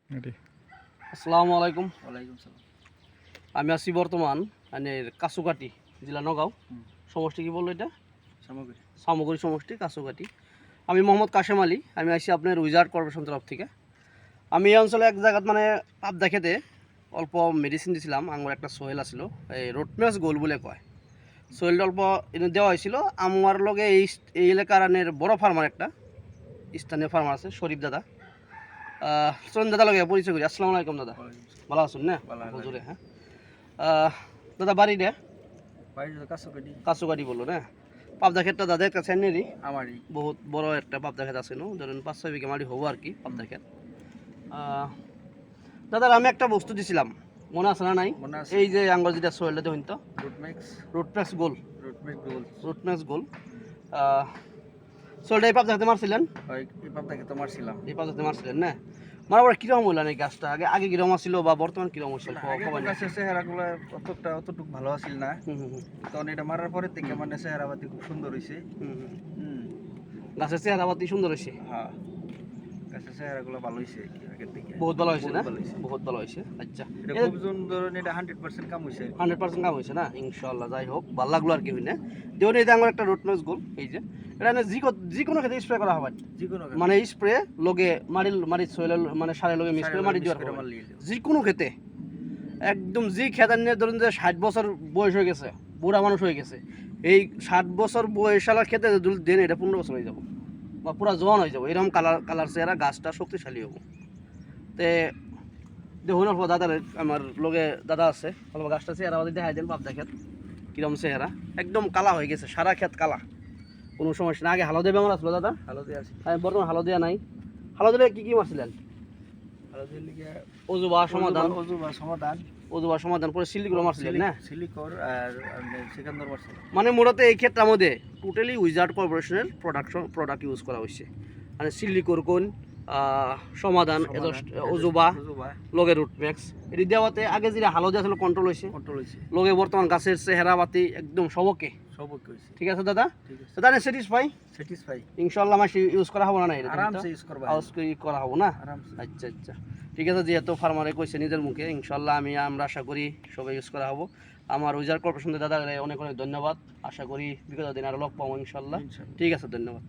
আসসালামু আলাইকুম। ওয়ালাইকুম সালাম। আমি আছি বর্তমান কাছুকাটি জেলা নগাঁও সমষ্টি কি বললো এটা সামগ্রী সামগ্রী সমষ্টি কাছুকাটি। আমি মোহাম্মদ কাশেম আলী। আমি আছি আপনার উইজার্ড কর্পোরেশন তরফ থেকে। আমি এই অঞ্চলে এক জায়গাত মানে পাবদা খেতে অল্প মেডিসিন দিছিলাম। আমার একটা সোহেল আছিল, এই রোডমেস গোল বলে কয়। সোহেলটা অল্প এনে দেওয়া হয়েছিল আমার লগে এই এলাকার বড় ফার্মার একটা স্থানীয় ফার্মার আছে শরীফ দাদা। চরণ দাদা লগে পরিচয় করি। আসসালামু আলাইকুম দাদা, ভালো আছেন না? হুজুরে হ্যাঁ। দাদা বাড়ি রে কাছুকাটি বললো না? পাবদা ক্ষেতটা দাদার কাছে নেই আমারই বহুত বড় একটা পাবদা ক্ষেত আছে নো, ধরেন 5-6 বিঘা মাটি হবো আর কি পাবদা ক্ষেত। দাদার আমি একটা বস্তু দিছিলাম, মনে আছে না নাই? এই যে আঙ্গুর যেটা সোয়েলটা দেখুন তো, রুটম্যাক্স গোল। রুটম্যাক্স গোল সোয়েলটা এই পাবদা খেতে মারছিলেন? এই পাবদা খেতে মারছিলাম। এই পাবদা খেতে মারছিলেন না? মারাবার কিরকম হইল এই গাছটা? আগে আগে কিরকম ছিল বা বর্তমান কিরকম হচ্ছে? গাছের চেহারাগুলো অতটুকু ভালো আছিল না, তখন এটা মারার পরে থেকে মানে চেহারাপাতি খুব সুন্দর হয়েছে। গাছের চেহারাপাতি সুন্দর হয়েছে। হ্যাঁ, গাছের চেহারাগুলো ভালো হয়েছে আগের থেকে, বহুত ভালো হয়েছে না? বহুত ভালো হয়েছে। আচ্ছা, এটা খুব সুন্দর। এটা 100% কাম হয়েছে, 100% কাম হয়েছে না? ইনশাআল্লাহ যাই হোক, ভালো লাগলো আর কি হই না। যেমন এই যে আমার একটা রোটমেস গোল, এই যে এটা যে কোনো ক্ষেত্রে স্প্রে করা হবে, মানে স্প্রে লগে মাটির সোয়েলের মানে সারের লগে মিক্স করে মাটি দেওয়ার যে কোনো ক্ষেত্রে একদম যে খেতার নিয়ে ধরুন যে 60 বছর বয়স হয়ে গেছে, বুড়া মানুষ হয়ে গেছে, এই 60 বছর বয়সালার ক্ষেত্রে যদি দেন এটা 15 বছর হয়ে যাবো বা পুরো জোয়ান হয়ে যাবো। এরকম কালার চেহারা, গাছটা শক্তিশালী হবো। তে দেখুন অল্প দাদার আমার লগে দাদা আছে, অল্প গাছটা চেহারা দেখাই দেন পাবদা ক্ষেত কিরকম চেহারা, একদম কালা হয়ে গেছে, সারা ক্ষেত কালা, কোনো সমস্যা না। আগে হালদিয়া বেমার আসলো দাদা? হালদিয়া আছে, বর্তমান হালদিয়া নাই। হালদিয়া কি মারছিলেন? অজুবা সমাধান পরে সিলিকর মারছিলেন না? সিলিকর আর সিকান্দর মারছিলেন। মানে মূলত এই ক্ষেত্রের মধ্যে টোটালি উইজার্ড কর্পোরেশনের প্রোডাক্ট ইউজ করা হয়েছে। মানে সিলিকর কোন সমাধান, অজুবা লগে রুটম্যাক্স এটি দেওয়াতে আগে যেটা হালদিয়া ছিল কন্ট্রোল হয়েছে লগে বর্তমান গাছের চেহারা পাতি একদম সবকে ঠিক আছে দাদা? দাদা স্যাটিসফাই ইনশাআল্লাহ মাসে ইউজ করা হবে না? আরামসে ইউজ করা হবে না? আচ্ছা আচ্ছা, ঠিক আছে। যেহেতু ফার্মারে কইছে নিজের মুখে, ইনশাআল্লাহ আমরা আশা করি সবাই ইউজ করা হবো। আমার উইজার্ড কর্পোরেশনের দাদা অনেক অনেক ধন্যবাদ। আশা করি বিগত দিন আরো লগ পাবো ইনশাআল্লাহ। ঠিক আছে, ধন্যবাদ।